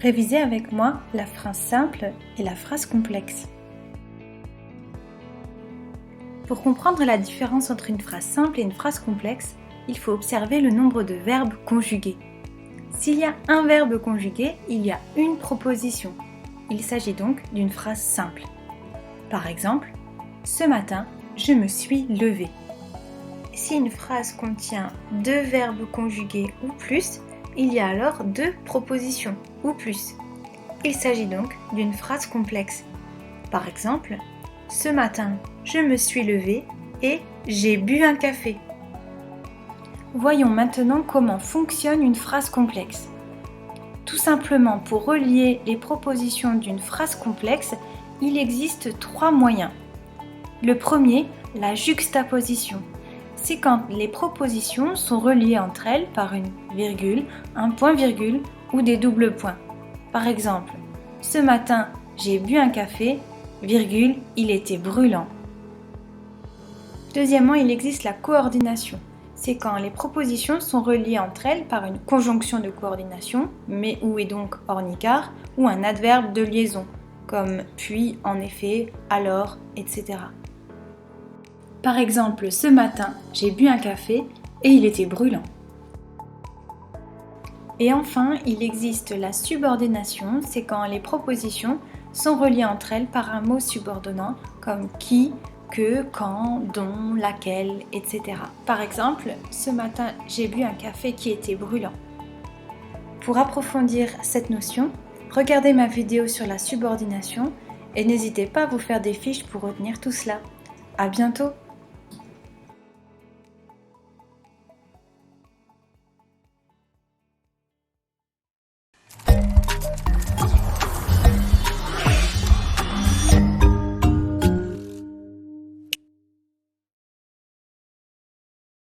Révisez avec moi la phrase simple et la phrase complexe. Pour comprendre la différence entre une phrase simple et une phrase complexe, il faut observer le nombre de verbes conjugués. S'il y a un verbe conjugué, il y a une proposition. Il s'agit donc d'une phrase simple. Par exemple, ce matin, je me suis levée. Si une phrase contient deux verbes conjugués ou plus, il y a alors deux propositions ou plus. Il s'agit donc d'une phrase complexe. Par exemple, ce matin, je me suis levée et j'ai bu un café. Voyons maintenant comment fonctionne une phrase complexe. Tout simplement, pour relier les propositions d'une phrase complexe, il existe trois moyens. Le premier, la juxtaposition. C'est quand les propositions sont reliées entre elles par une virgule, un point-virgule ou des doubles points. Par exemple, ce matin, j'ai bu un café, virgule, il était brûlant. Deuxièmement, il existe la coordination. C'est quand les propositions sont reliées entre elles par une conjonction de coordination, mais où est donc ornicar, ou un adverbe de liaison, comme puis, en effet, alors, etc. Par exemple, ce matin, j'ai bu un café et il était brûlant. Et enfin, il existe la subordination, c'est quand les propositions sont reliées entre elles par un mot subordonnant comme qui, que, quand, dont, laquelle, etc. Par exemple, ce matin, j'ai bu un café qui était brûlant. Pour approfondir cette notion, regardez ma vidéo sur la subordination et n'hésitez pas à vous faire des fiches pour retenir tout cela. À bientôt!